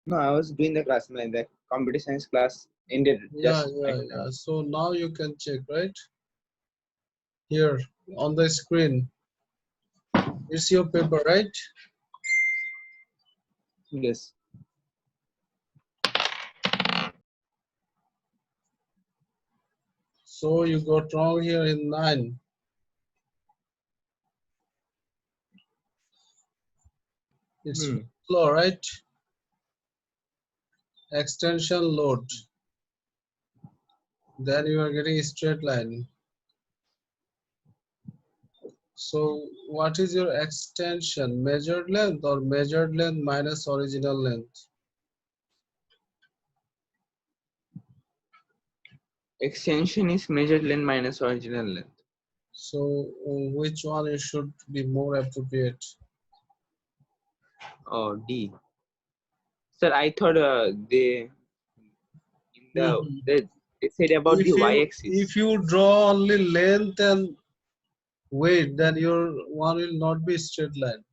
No, I was doing the class, like the computer science class ended Yeah, just yeah, right now. yeah. So now you can check, right? Here on the screen. It's your paper, right? Yes. So you got wrong here in 9. It's flow, right? Extension load. Then you are getting a straight line. So what is your extension? Measured length or measured length minus original length? Extension is measured length minus original length. So which one should be more appropriate? Oh, D. Sir, I thought they in the Mhm. they said about the If y-axis. you draw only length and weight, then your one will not be straight line.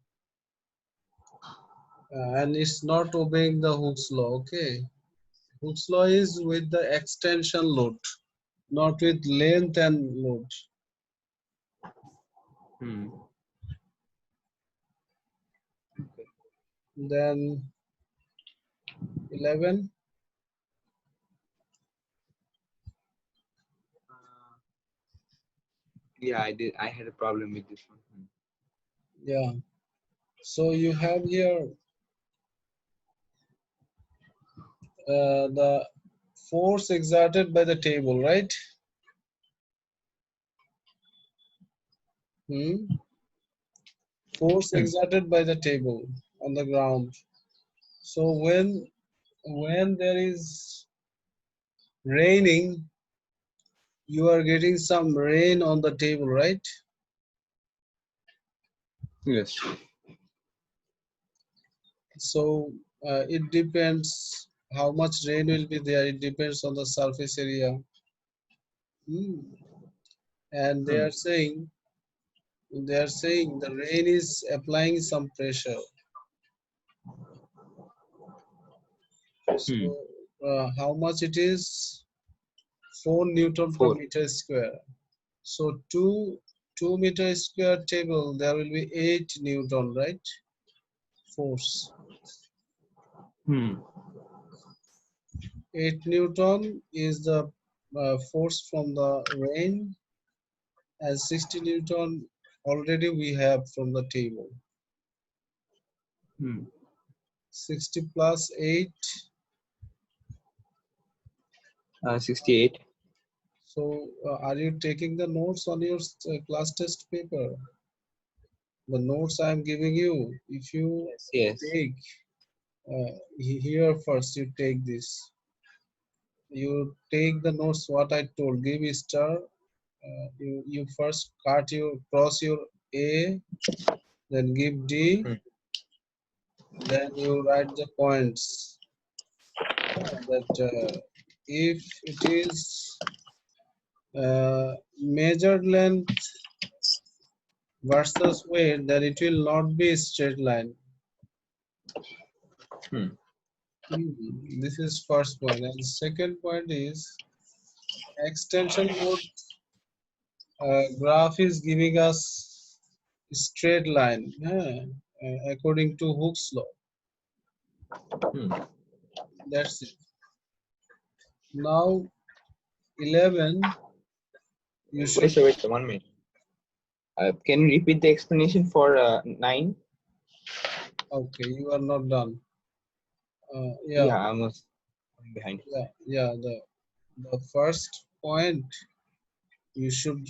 And it's not obeying the Hooke's law, okay? Hooke's law is with the extension load, not with length and load. Okay. Then 11. Yeah, I did. I had a problem with this one. Yeah. So you have here the force exerted by the table, right? Force exerted by the table on the ground. So when there is raining, you are getting some rain on the table, right? Yes. So it depends how much rain will be there. It depends on the surface area. And they are saying the rain is applying some pressure. So how much it is? 4 Newton per 4. meter square. So 2 meter square table, there will be 8 Newton, right? Force. 8 Newton is the force from the rain, and 60 Newton already we have from the table. 60 plus 8. 68. So are you taking the notes on your class test paper? The notes I am giving you, if you Yes. take here first, you take this. You take the notes what I told. Give a star. You first cross your A, then give D, then you write the points. That if it is measured length versus weight, then it will not be a straight line. This is first point, and second point is extension load graph is giving us straight line according to Hooke's law. That's it. Now 11, you should. Wait, 1 minute. Can you repeat the explanation for 9? Okay, you are not done. Yeah, I was behind. Yeah. The first point you should.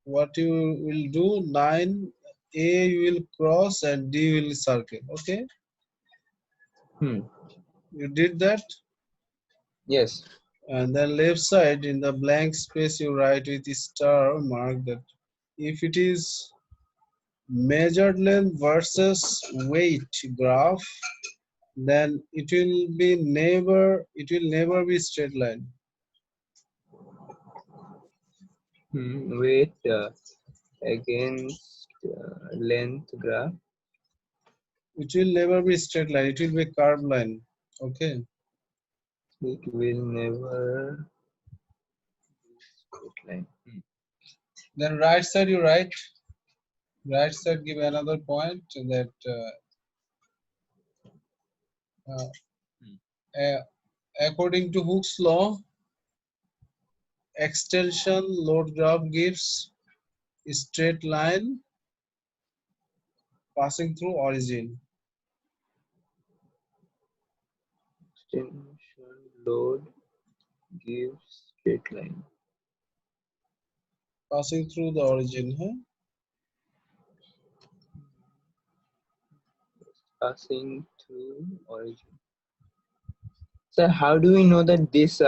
What you will do? 9 A you will cross and D will circle. Okay. You did that. Yes. And then left side in the blank space you write with a star mark that if it is measured length versus weight graph, then it will never be straight line. Weight against length graph. It will never be straight line. It will be curved line. Okay. It will never straight line. Then right side you write. Right side give another point that uh, according to Hooke's law, extension load graph gives a straight line passing through origin. Extension load gives straight line. Passing through the origin, huh? Passing through origin. So how do we know that this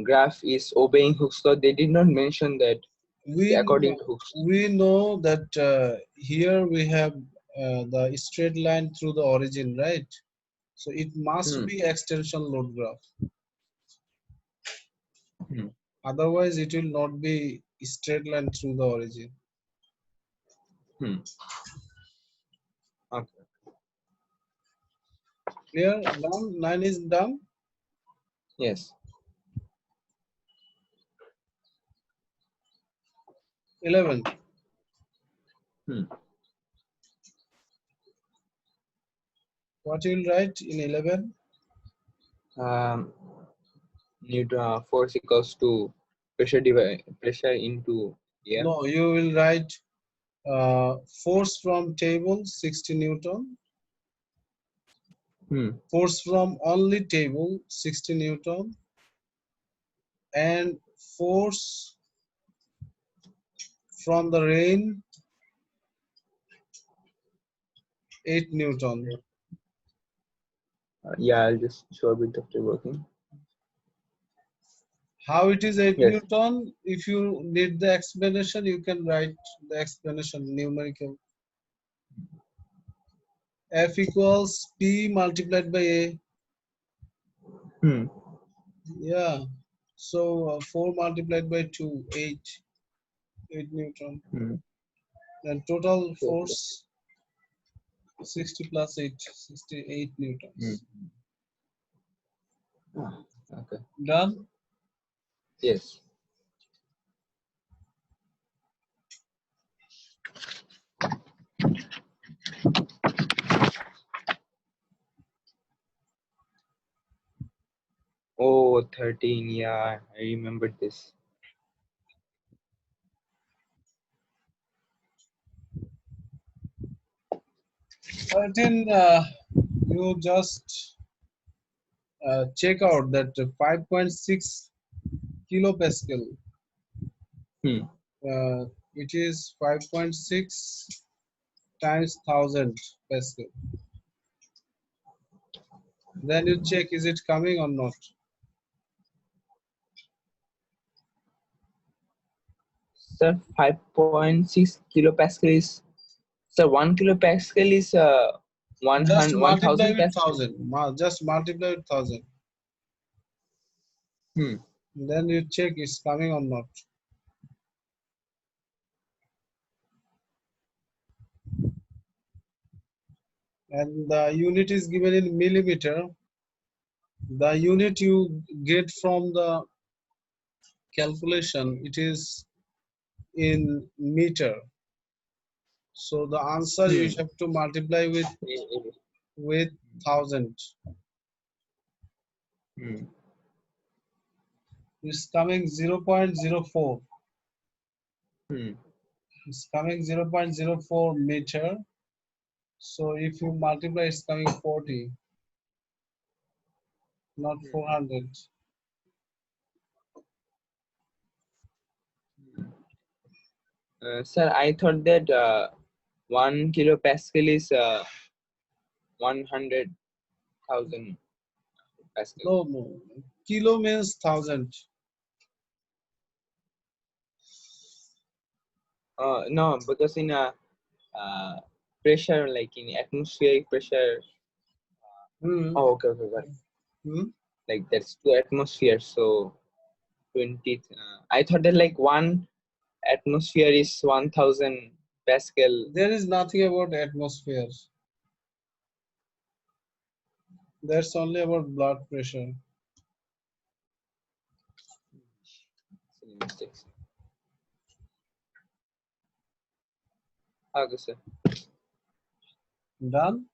graph is obeying Hooke's law? They did not mention that according to Hooke's law. We know that here we have the straight line through the origin, right? So it must be extension load graph. Otherwise, it will not be straight line through the origin. Okay. Clear? Done? 9 is done. Yes. 11. What you will write in 11? Newton force equals to pressure into air. No, you will write force from table 60 Newton. Force from only table 60 Newton. And force from the rain 8 Newton. Yeah, I'll just show a bit after working. How it is 8 Yes. Newton? If you need the explanation, you can write the explanation numerical. F equals P multiplied by A. Yeah. So 4 multiplied by 2, 8. 8 Newton. And total force 60 plus 8, 68 Newtons. Okay. Done? Yes. Oh, 13. Yeah, I remember this. 13, you just check out that 5.6 kilopascal. It is 5.6 times 1000 Pascal. Then you check is it coming or not. Sir, 5.6 kilopascal is, sir, 1 kilopascal is Just multiply 1000 with pascal. 1000. Just multiply with 1000. Then you check it's coming or not. And the unit is given in millimeter. The unit you get from the calculation, it is in meter. So the answer you have to multiply with 1000. It's coming 0.04. It's coming 0.04 meter. So if you multiply, it's coming 40, not 400. Sir, I thought that 1 kilopascal is 100,000 pascal. No. Kilo means 1000. No, because in a pressure, like in atmospheric pressure. Oh, okay. Like that's 2 atmospheres, so 20. I thought that like 1 atmosphere is 1000 pascal. There is nothing about atmosphere. That's only about blood pressure. Silly mistakes. Okay, sir. Done?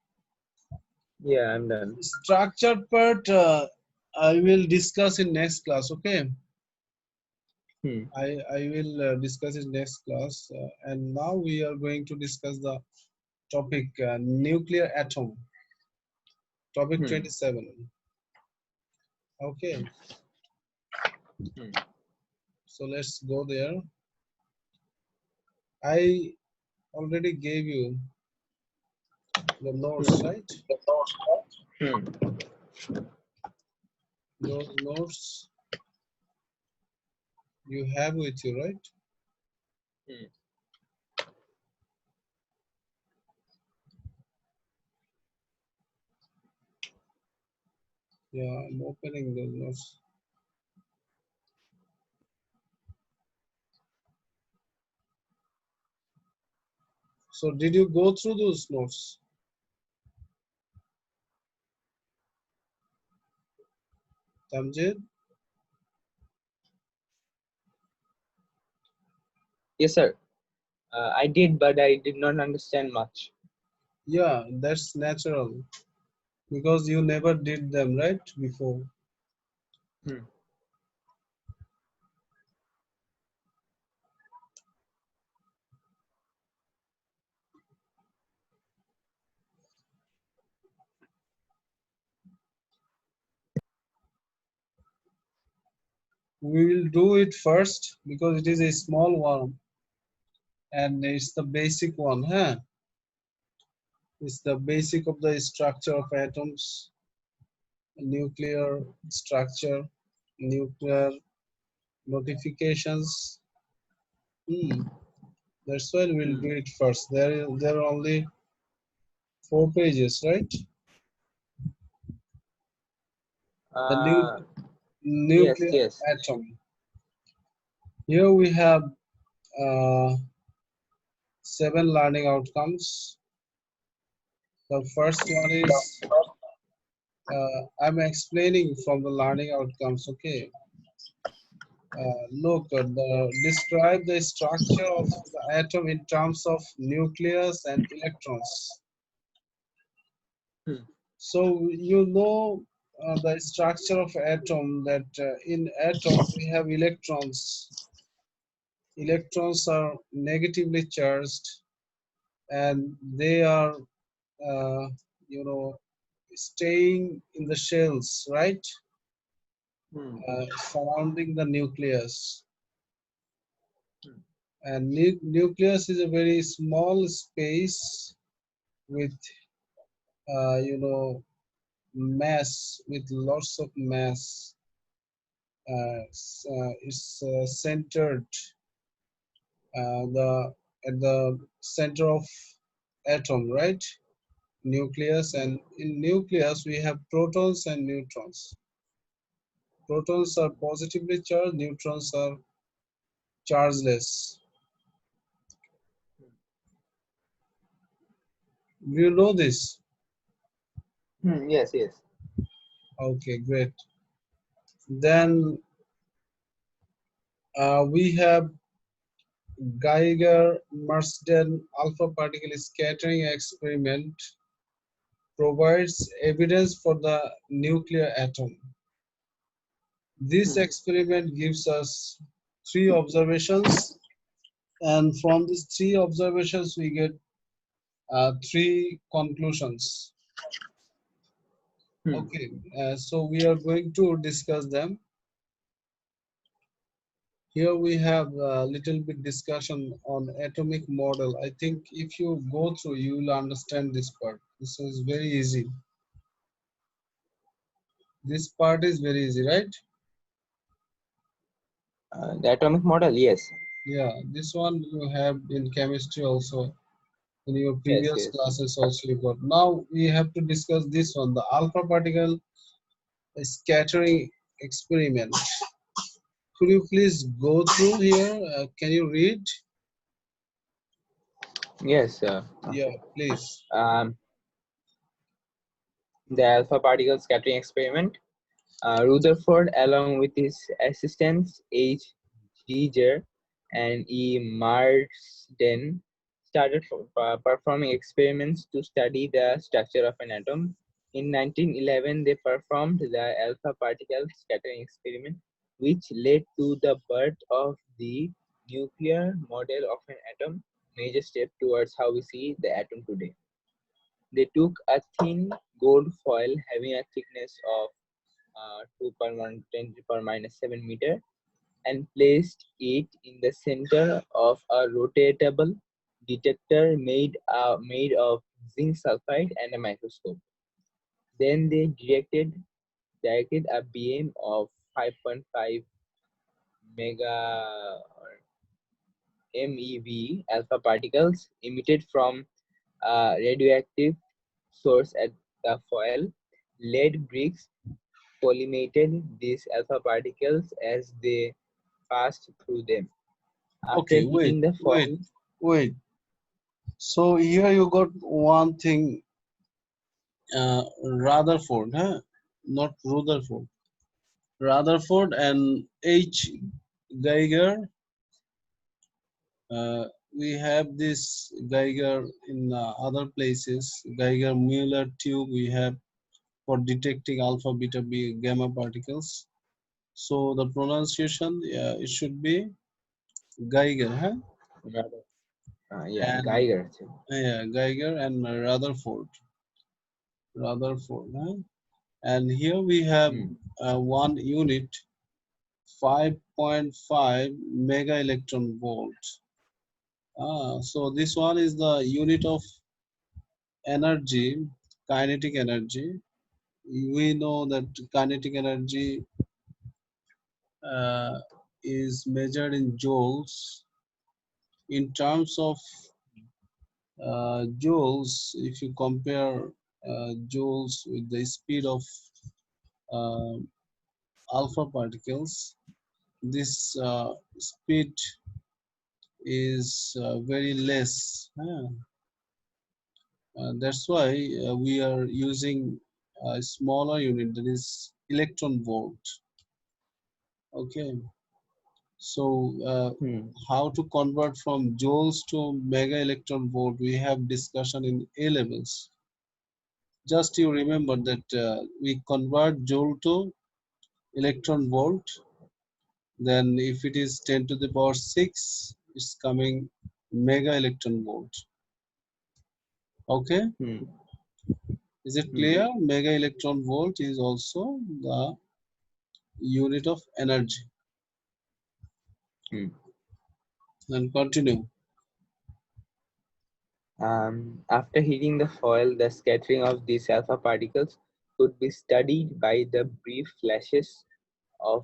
Yeah, I'm done. Structured part I will discuss in next class, okay? Hmm. I will discuss in next class. And now we are going to discuss the topic nuclear atom. Topic Hmm. 27. Okay, Hmm. so let's go there. I already gave you the notes, Hmm. right? Hmm. Those notes you have with you, right? Hmm. Yeah, I'm opening those notes. So did you go through those notes? Tamjid? Yes, sir. I did, but I did not understand much. Yeah, that's natural because you never did them, right? Before. Hmm. We will do it first because it is a small one and it's the basic one, huh? It's the basic of the structure of atoms, nuclear structure, nuclear notifications. Hmm. That's why we'll Hmm. do it first. There are only 4 pages, right? The Uh, yes, nuclear yes. atom. Here we have uh, 7 learning outcomes. The first one is I'm explaining from the learning outcomes. Okay, look, describe the structure of the atom in terms of nucleus and electrons. Hmm. So you know the structure of atom that in atom we have electrons. Electrons are negatively charged and they are uh, you know staying in the shells, right? Hmm. Surrounding the nucleus. Hmm. And nucleus is a very small space with mass, with lots of mass. It's centered the at the center of atom, right? Nucleus, and in nucleus we have protons and neutrons. Protons are positively charged, neutrons are chargeless. Do you know this? Hmm. Yes, yes. Okay, great. Then we have Geiger-Marsden alpha particle scattering experiment provides evidence for the nuclear atom. This Hmm. experiment gives us 3 observations, and from these 3 observations we get 3 conclusions. Hmm. Okay, so we are going to discuss them. Here we have a little bit discussion on atomic model. I think if you go through, you will understand this part. This is very easy. This part is very easy, right? The atomic model, yes. Yeah, this one you have in chemistry also. In your Yes, previous yes. classes also you got. Now we have to discuss this one, the alpha particle scattering experiment. Could you please go through here? Can you read? Yes, Yeah, okay. please. Um, the alpha particle scattering experiment. Rutherford, along with his assistants H. Geiger and E. Marsden, started performing experiments to study the structure of an atom. In 1911, they performed the alpha particle scattering experiment, which led to the birth of the nuclear model of an atom, major step towards how we see the atom today. They took a thin gold foil having a thickness of 2 per 10 to the power minus 7 meter and placed it in the center of a rotatable detector made of zinc sulfide and a microscope. Then they directed a beam of 5.5 mega MeV alpha particles emitted from a radioactive source at the foil. Lead bricks collimated these alpha particles as they passed through them. After Okay, hitting the foil, wait. So here you got one thing, Rutherford, huh? Not Rutherford. Rutherford and H. Geiger. Uh, we have this Geiger in other places. Geiger Mueller tube we have for detecting alpha, beta, gamma particles. So the pronunciation, it should be Geiger, huh? rather, yeah, And Geiger. Geiger and Rutherford, huh? And here we have Hmm. one unit, 5.5 mega electron volt. So this one is the unit of energy, kinetic energy. We know that kinetic energy uh, is measured in joules. In terms of joules, if you compare joules with the speed of uh, alpha particles, this speed is very less. That's why we are using a smaller unit, that is electron volt. Okay, so how to convert from joules to mega electron volt? We have discussion in A levels. Just you remember that we convert joule to electron volt. Then if it is 10 to the power 6, it's coming mega electron volt. Okay, Hmm. is it Hmm. clear? Mega electron volt is also the unit of energy. Hmm. And continue. After hitting the foil, the scattering of these alpha particles could be studied by the brief flashes of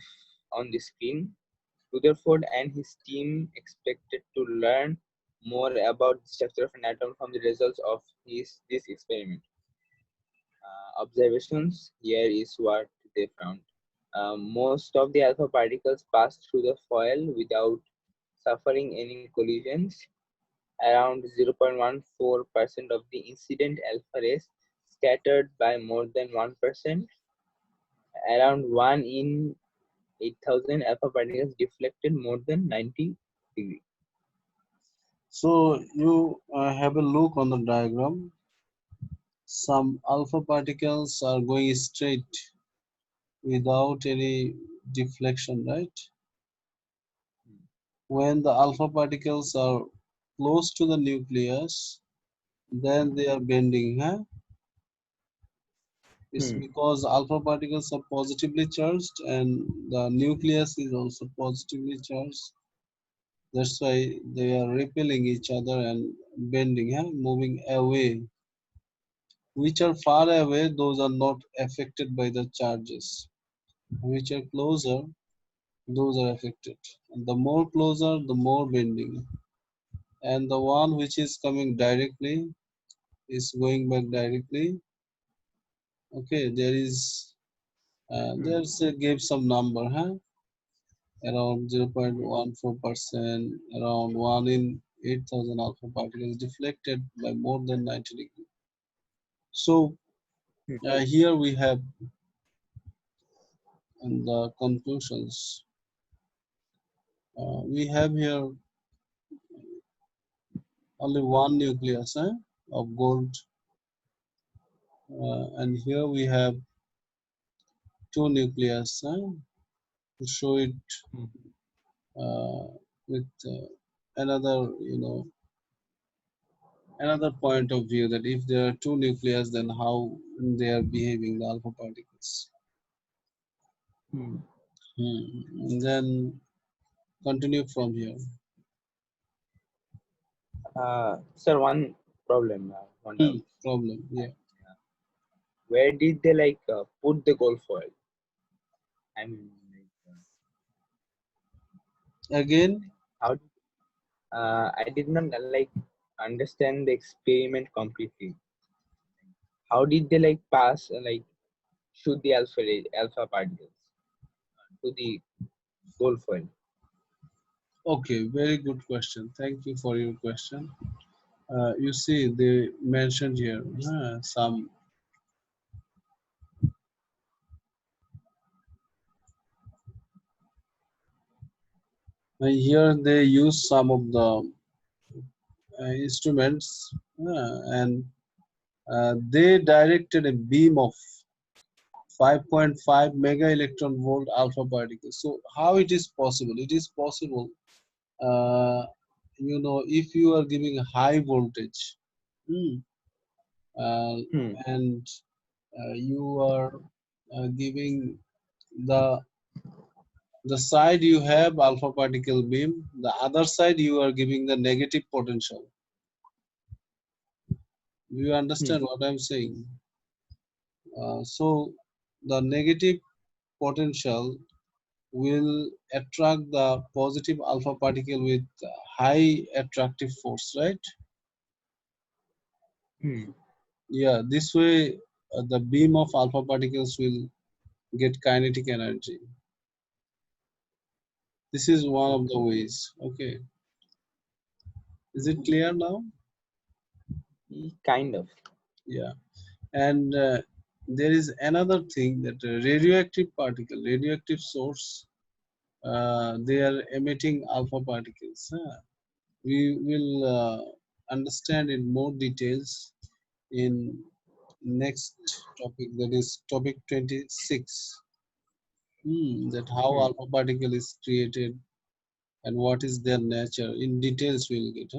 on the screen. Rutherford and his team expected to learn more about the structure of an atom from the results of this experiment. Observations, here is what they found. Most of the alpha particles passed through the foil without suffering any collisions. Around 0.14% of the incident alpha rays scattered by more than 1%. Around 1 in 8,000 alpha particles deflected more than 90 degrees. So you have a look on the diagram. Some alpha particles are going straight without any deflection, right? When the alpha particles are close to the nucleus, then they are bending. Huh? It's Hmm. because alpha particles are positively charged and the nucleus is also positively charged. That's why they are repelling each other and bending, huh? Moving away. Which are far away, those are not affected by the charges. Which are closer, those are affected. And the more closer, the more bending. And the one which is coming directly is going back directly. Okay, there is Hmm. there's gave some number, huh? Around 0.14%, around 1 in 8,000 alpha particles deflected by more than 90 degrees. So Here we have in the conclusions. We have here only one nucleus of gold, and here we have two nucleus to show it uh, with another, another point of view, that if there are two nucleus, then how they are behaving, the alpha particles. And then continue from here. Sir, one problem, one doubt. Problem, yeah. Where did they put the gold foil? I mean, Again, how? I did not understand the experiment completely. How did they pass shoot the alpha particles to the gold foil? okay, very good question. Thank you for your question. You see, they mentioned here some. Here they use some of the instruments, and they directed a beam of 5.5 mega electron volt alpha particles. So how it is possible? It is possible, uh, if you are giving a high voltage, hmm, uh, and you are giving the side you have alpha particle beam, the other side you are giving the negative potential. Do you understand what I'm saying? So the negative potential will attract the positive alpha particle with high attractive force, right? Yeah, this way the beam of alpha particles will get kinetic energy. This is one of the ways. Okay, is it clear now? Kind of. Yeah, and there is another thing, that radioactive particle, radioactive source, they are emitting alpha particles. We will understand in more details in next topic, that is topic 26. That how alpha particle is created and what is their nature. In details we'll get.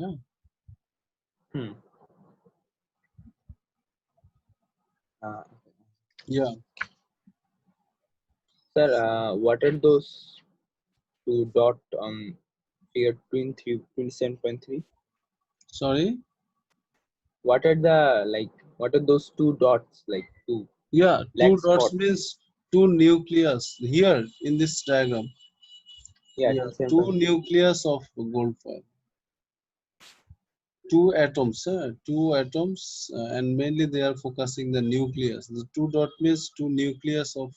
Uh, Yeah. Sir, what are those two dot figure 27.3? Sorry. What are the what are those two dots two Yeah, black two dots spots? means two nucleus here in this diagram. Yeah, Yeah, two 27.3. nucleus of gold foil. Two atoms, and mainly they are focusing the nucleus. The two dot means two nucleus of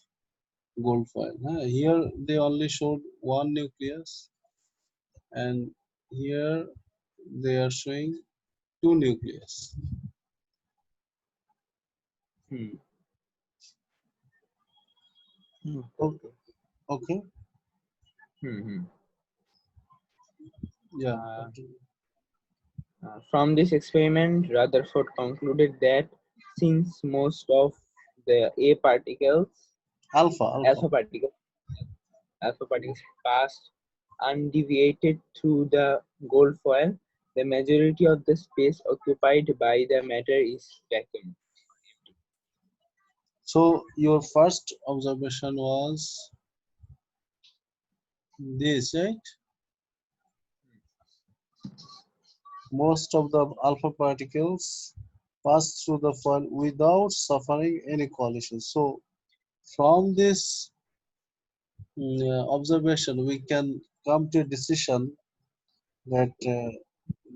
gold foil. Here they only showed one nucleus, and here they are showing two nucleus. Okay. Okay. Yeah. Uh, from this experiment, Rutherford concluded that since most of the A particles, Alpha. alpha particles, alpha particles passed undeviated through the gold foil, the majority of the space occupied by the matter is vacuum. So your first observation was this, right? Most of the alpha particles pass through the foil without suffering any collision. So from this observation, we can come to a decision that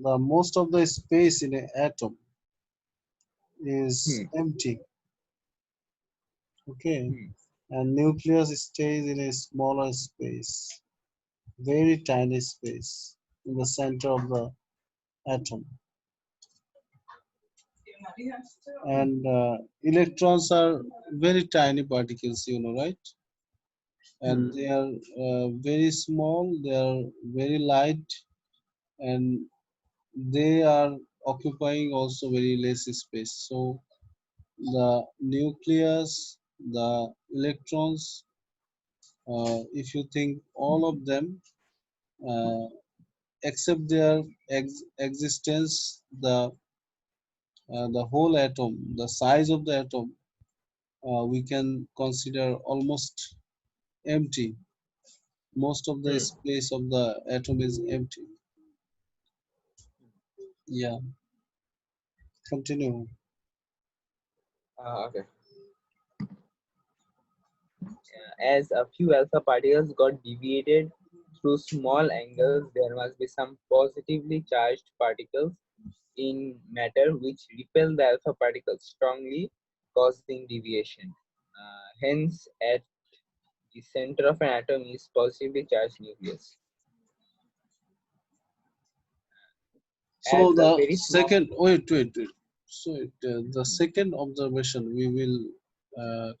the most of the space in an atom is empty. Okay, and nucleus stays in a smaller space, very tiny space in the center of the atom. And electrons are very tiny particles, right? And Hmm. they are very small, they are very light, and they are occupying also very less space. So the nucleus, the electrons, if you think all of them, uh, except their existence, the whole atom, the size of the atom, we can consider almost empty. Most of the Hmm. space of the atom is empty. Yeah, continue. Okay. As a few alpha particles got deviated through small angles, there must be some positively charged particles in matter which repel the alpha particles strongly, causing deviation. Hence, at the center of an atom is positively charged nucleus. So As a the very small, second, wait. So the second observation we will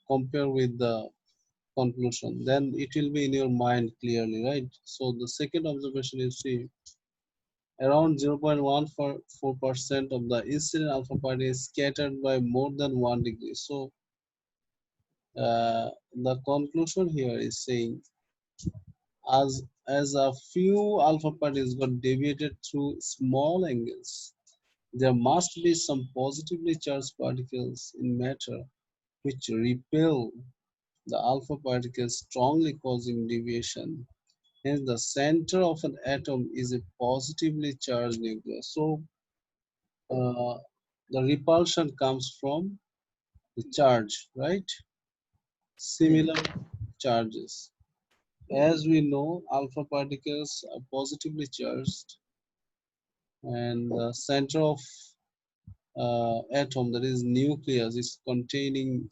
compare with the conclusion. Then it will be in your mind clearly, right? So the second observation is, see, around 0.14% of the incident alpha particle is scattered by more than 1 degree. So the conclusion here is saying, as a few alpha particles got deviated through small angles, there must be some positively charged particles in matter which repel the alpha particles, strongly causing deviation. Hence, the center of an atom is a positively charged nucleus. So, uh, the repulsion comes from the charge, right? hmm, Similar charges. As we know, alpha particles are positively charged, and the center of atom, that is nucleus, is containing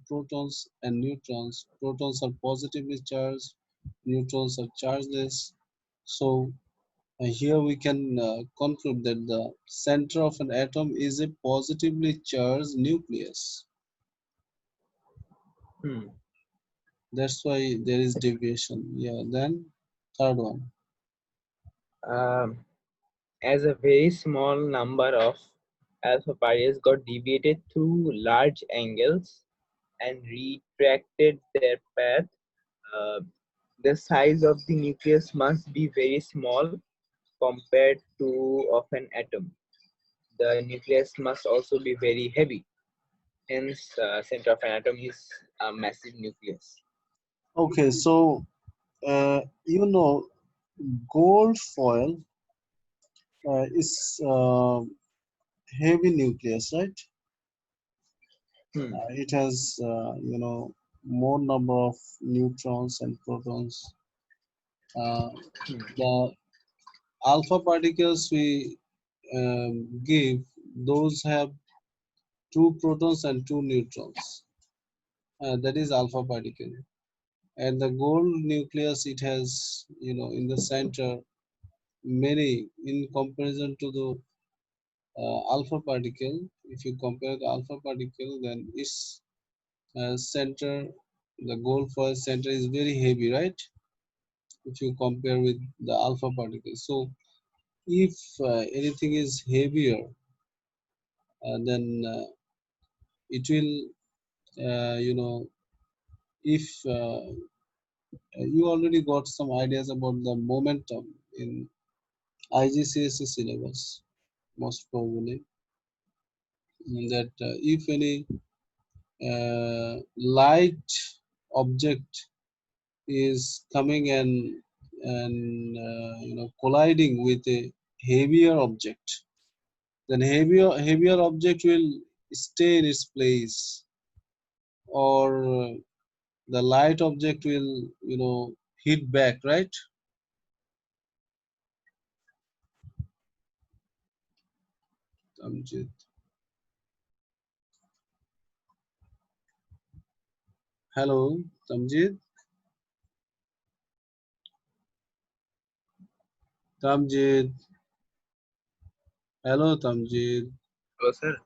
protons and neutrons. Protons are positively charged, neutrons are chargeless. So here we can conclude that the center of an atom is a positively charged nucleus. hmm. That's why there is deviation. Yeah, then third one. Um, as a very small number of alpha particles got deviated through large angles and retracted their path, uh, the size of the nucleus must be very small compared to of an atom. The nucleus must also be very heavy. Hence, center of an atom is a massive nucleus. Okay, so you know, gold foil is heavy nucleus, right? Hmm. It has more number of neutrons and protons. Uh, Hmm. the alpha particles we give, those have two protons and two neutrons. That is alpha particle. And the gold nucleus, it has, in the center, many, in comparison to the alpha particle. If you compare the alpha particle, then its center, the gold foil center is very heavy, right? If you compare with the alpha particle. So if anything is heavier, then it will, if you already got some ideas about the momentum in IGCSE syllabus, most probably, that if any light object is coming and colliding with a heavier object, then heavier object will stay in its place, or the light object will hit back, right? Tamjid. Hello, Tamjid. Tamjid. Hello, Tamjid. Hello, sir.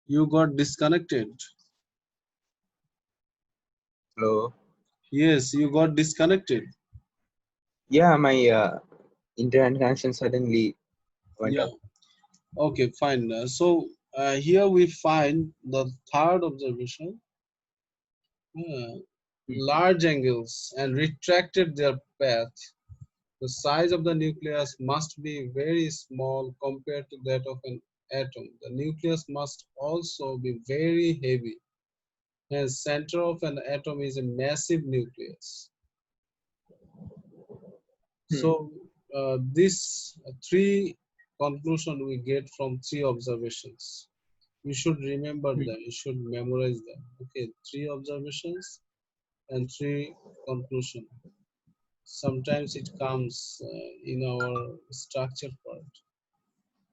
You got disconnected. Hello. Yes, you got disconnected. Yeah, my internet connection suddenly went Yeah. off. Okay, fine. Here we find the third observation. uh, Hmm. Large angles and retracted their path. The size of the nucleus must be very small compared to that of an atom. The nucleus must also be very heavy. Hence, center of an atom is a massive nucleus. Hmm. So, this three conclusion we get from three observations. You should remember Hmm. them. You should memorize them. Okay, three observations and three conclusion. Sometimes it comes in our structure part.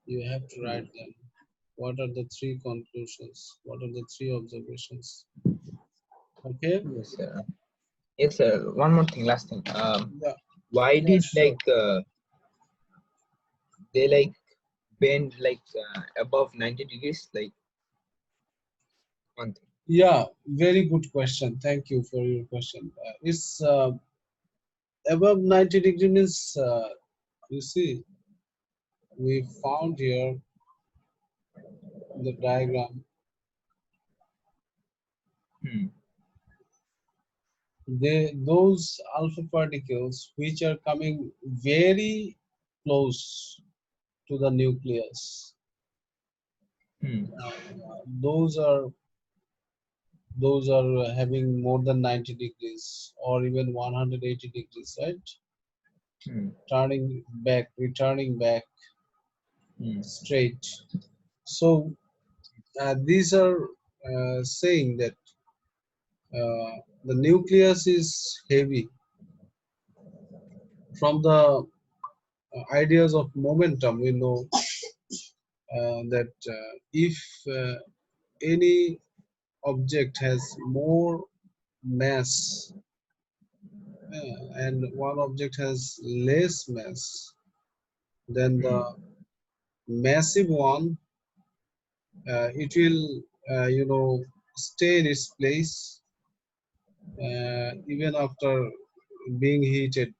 You have to Hmm. write them. What are the three conclusions? What are the three observations? Okay? Yes, sir. Yes, sir. One more thing, last thing. Yeah, Why yeah, did sure. they bend above 90 degrees? Like one thing. Yeah, very good question. Thank you for your question. It's above 90 degree means, you see, we found here in the diagram, Hmm. those alpha particles which are coming very close to the nucleus. Hmm. Those are having more than 90 degrees or even 180 degrees, right? Hmm. Returning back Hmm. straight. So these are saying that the nucleus is heavy. From the ideas of momentum, we know that if any object has more mass and one object has less mass, then the Hmm. massive one, it will stay in its place even after being heated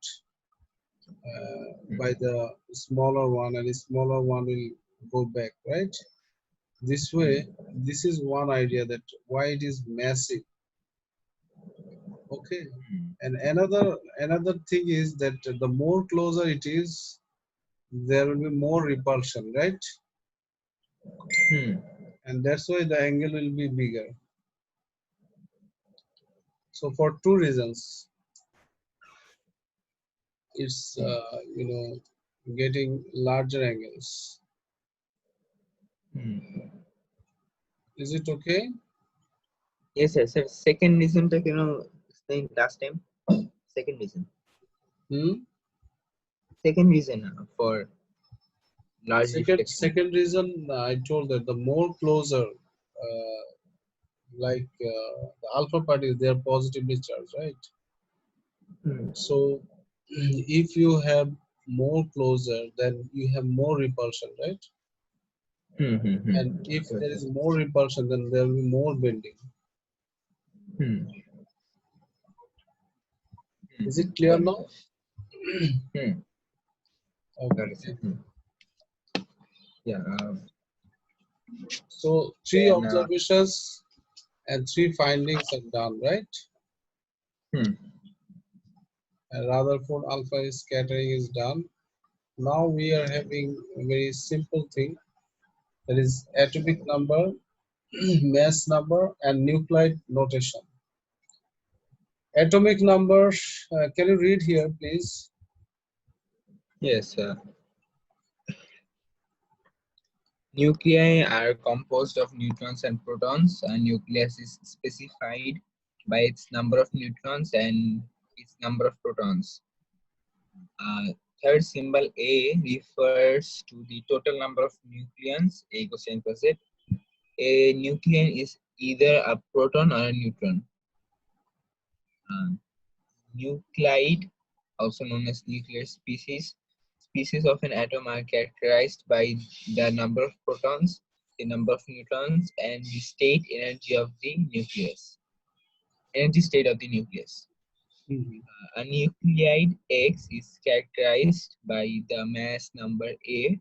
by the smaller one, and the smaller one will go back, right? This way, this is one idea that why it is massive. Okay. Hmm. And another thing is that the more closer it is, there will be more repulsion, right? Hmm. And that's why the angle will be bigger. So for two reasons, it's getting larger angles. Hmm. Is it okay? Yes, sir. Sir, second reason that explained last time. Second reason. Hmm? Second reason for large reflection. Second reason, I told that the more closer, the alpha particles, they are positively charged, right? Hmm. So if you have more closer, then you have more repulsion, right? Hmm. Hmm. And Hmm. if Okay, there okay. is more repulsion, then there will be more bending. Hmm. Hmm. Is Hmm. it clear Got it. now? Hmm. Got Okay, it, sir. thank Hmm. you. Yeah. So three Then. observations and three findings are done, right? Hmm. And Rutherford alpha scattering is done. Now we are having a very simple thing, that is atomic number, mass number, and nuclide notation. Atomic number, can you read here, please? Yes. Nuclei are composed of neutrons and protons. A nucleus is specified by its number of neutrons and its number of protons. Third symbol A refers to the total number of nucleons. A equals n plus Z. A nucleon is either a proton or a neutron. Nuclide, also known as nuclear species, species of an atom are characterized by the number of protons the number of neutrons, and the state energy of the nucleus. Energy state of the nucleus. A nuclide X is characterized by the mass number A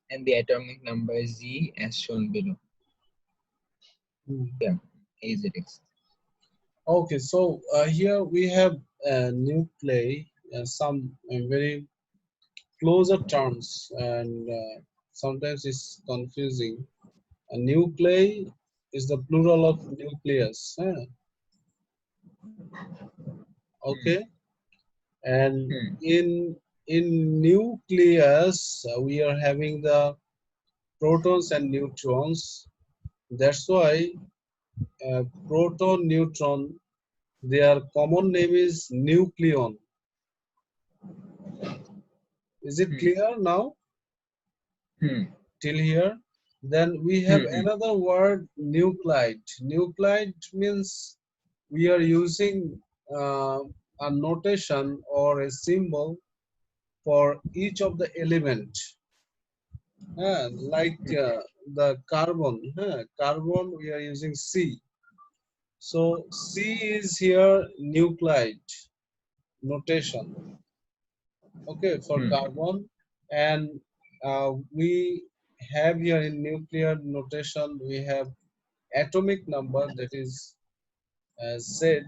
and the atomic number Z as shown below. Yeah, A is X. Okay, so here we have nuclei, some very closer terms, and sometimes it's confusing. A nuclei is the plural of nucleus. Okay, and in nucleus we are having the protons and neutrons. That's why proton, neutron, their common name is nucleon. Is it clear now? Till here? Then we have another word, nuclide. Nuclide means we are using a notation or a symbol for each of the element. Like the carbon. Carbon, we are using C. So C is here nuclide notation. Okay, for carbon, and we have here in nuclear notation we have atomic number, that is Z.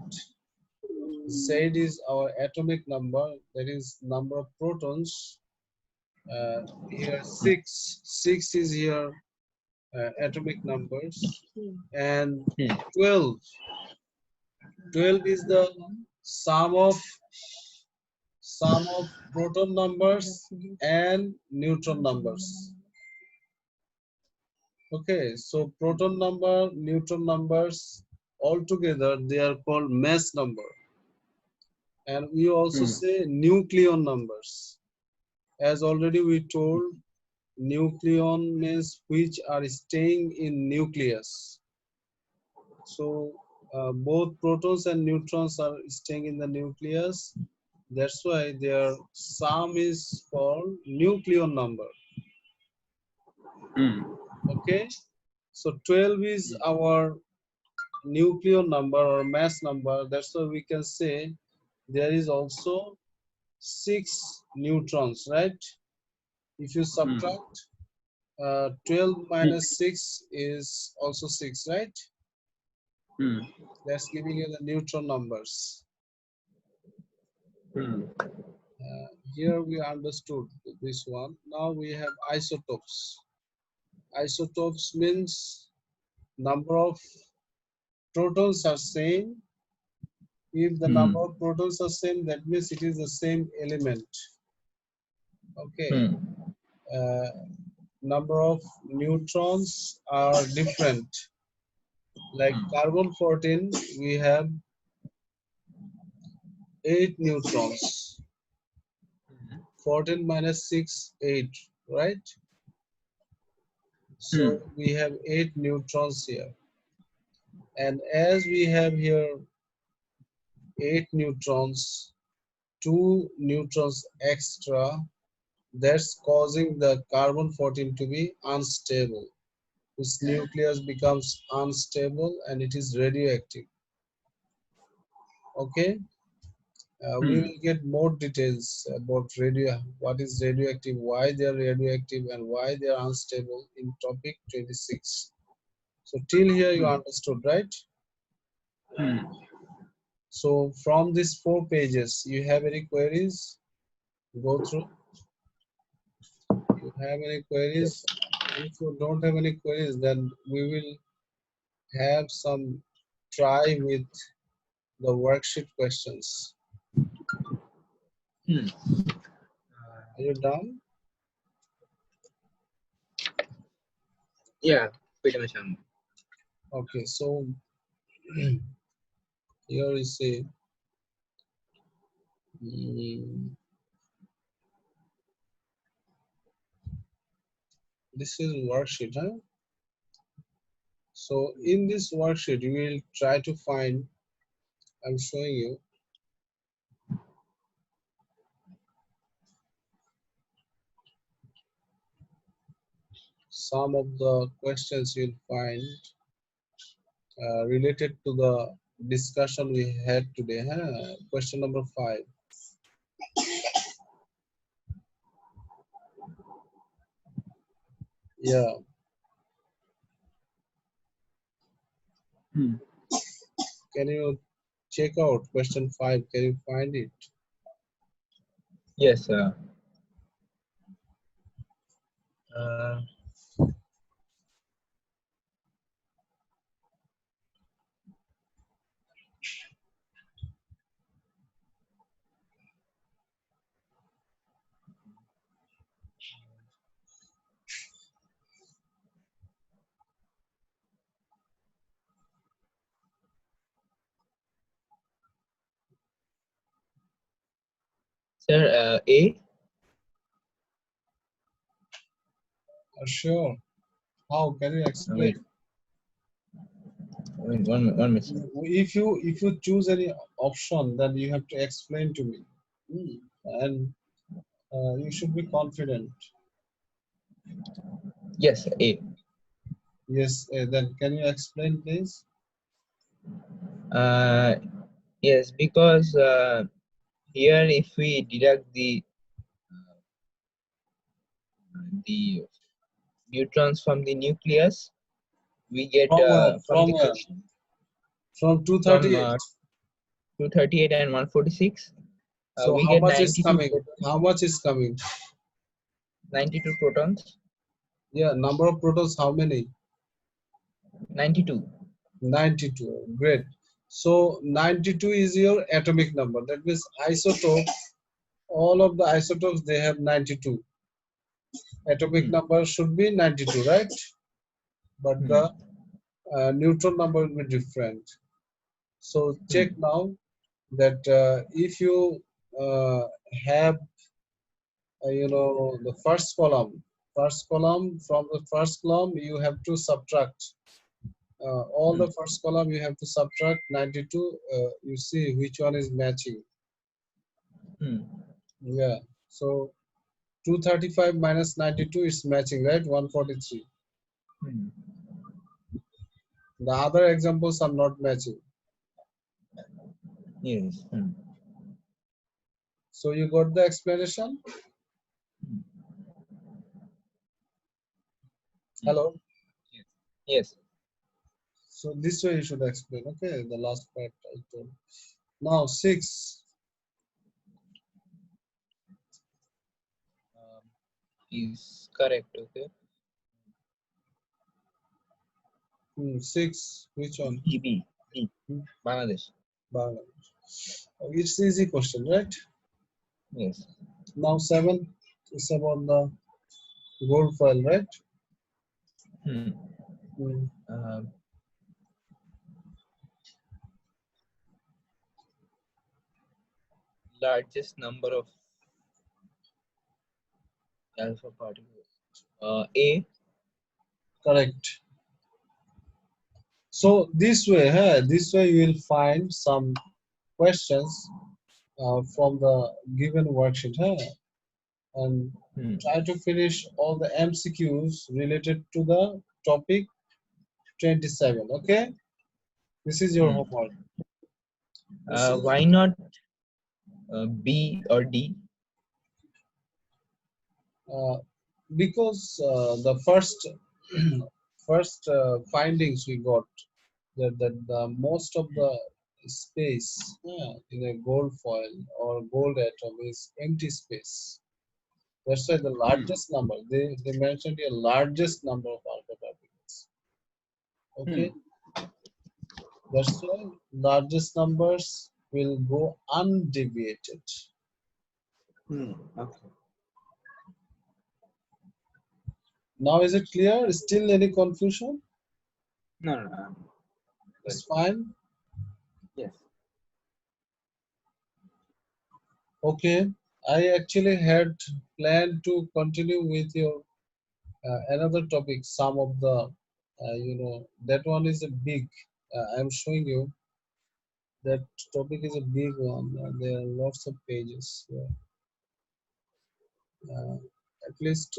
Z is our atomic number, that is number of protons. Here six is here atomic numbers, and 12 is the sum of proton numbers and neutron numbers. Okay, so proton number, neutron numbers, all together they are called mass number. And we also say nucleon numbers. As already we told, nucleon means which are staying in nucleus. So both protons and neutrons are staying in the nucleus. That's why their sum is called nucleon number. Okay, so 12 is our nucleon number or mass number. That's why we can say there is also 6 neutrons, right? If you subtract 12 minus 6 is also 6, right? That's giving you the neutron numbers. Here we understood this one. Now we have isotopes. Isotopes means number of protons are same. If the number of protons are same, that means it is the same element. Okay. Number of neutrons are different. Like carbon 14, we have 8 neutrons. 14 minus 6, 8, right? So we have 8 neutrons here. And as we have here 8 neutrons, 2 neutrons extra, that's causing the carbon 14 to be unstable. Its nucleus becomes unstable and it is radioactive. Okay, we will get more details about what is radioactive, why they are radioactive, and why they are unstable in topic 26. So till here you understood, right? So from these 4 pages, you have any queries? Go through. You have any queries? If you don't have any queries, then we will have some try with the worksheet questions. Are you done? Yeah, pretty much. Okay, so here is a this is worksheet, huh? So in this worksheet, you will try to find. I'm showing you. some of the questions you'll find related to the discussion we had today. Huh? Question number 5. Yeah. Can you check out question 5? Can you find it? Yes. Sir, A. Sure. How can you explain? One minute. Sir. If you choose any option, then you have to explain to me, and you should be confident. Yes, A. Yes. Then can you explain, please? Yes, because here if we deduct the neutrons from the nucleus, we get From where? from From the where? question From from 238. 238 and 146, So we how get much is 92 coming? protons. How much is coming? 92 protons. Yeah, number of protons, how many? 92. 92. Great. So 92 is your atomic number. That means isotope, all of the isotopes, they have 92. Atomic number should be 92, right? But the neutron number will be different. So check now that if you have the first column, from the first column you have to subtract all the first column, you have to subtract 92. You see which one is matching. Yeah, so 235 minus 92 is matching, right? 143. The other examples are not matching. Yes. So you got the explanation? Hello? Yes. So this way you should explain, okay? The last part I told. Now 6. Is correct. Okay. 6. Which one? B. Bangladesh. Bangladesh. It's easy question, right? Yes. Now 7 is about the gold foil, right? Largest number of alpha particles. A. Correct. So this way you will find some questions from the given worksheet, and try to finish all the MCQs related to the topic 27. Okay, this is your homework. Why not B or D? Because the first findings we got that the most of the space in a gold foil or gold atom is empty space. That's why the largest number, they mentioned a largest number of alpha particles. Okay, that's why largest numbers will go undeviated. Okay. Now is it clear? Still any confusion? No. It's fine. Yes. Okay, I actually had planned to continue with your another topic. Some of the that one is a big. I'm showing you that topic is a big one. There are lots of pages. At least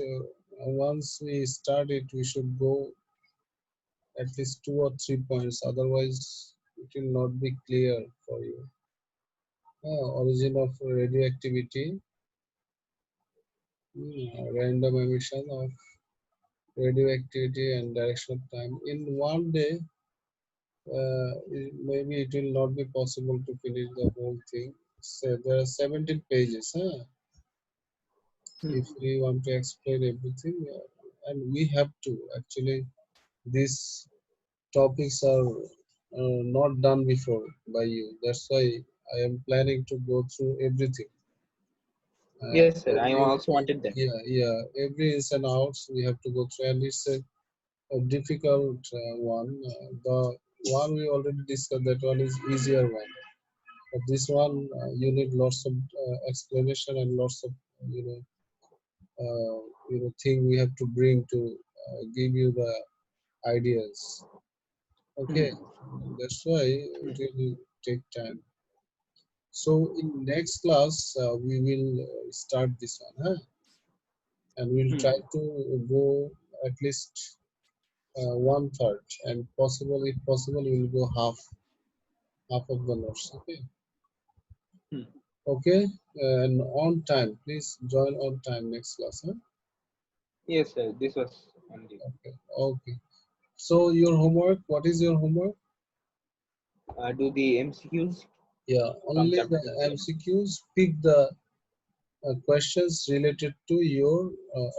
Once we start it, we should go at least 2 or 3 points. Otherwise, it will not be clear for you. Origin of radioactivity, random emission of radioactivity and direction of time. In one day, maybe it will not be possible to finish the whole thing. So there are 17 pages. If we want to explain everything, and we have to actually, these topics are not done before by you. That's why I am planning to go through everything. Yes, sir. I Every, also wanted that. yeah, every ins and outs we have to go through, and it's a difficult one. The one we already discussed, that one is easier one. But this one, you need lots of explanation and lots of you know thing we have to bring to give you the ideas. Okay, Hmm. that's why it will take time. So in next class we will start this one, huh? And we'll try Hmm. to go at least one third, and possible, if possible, we'll go half of the notes. Okay, Hmm. okay, and on time. Please join on time next class, huh? Yes, sir. This was only Okay, okay. So your homework. What is your homework? do the MCQs Yeah, from only chapter the 27. MCQs. Pick the questions related to your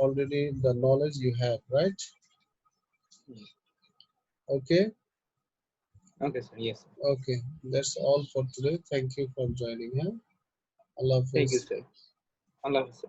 already the knowledge you have, right? Hmm. Okay, Okay, sir. Yes, sir. okay. That's all for today. Thank you for joining. Huh? Allah Thank you, Hafiz. sir. Allah, sir.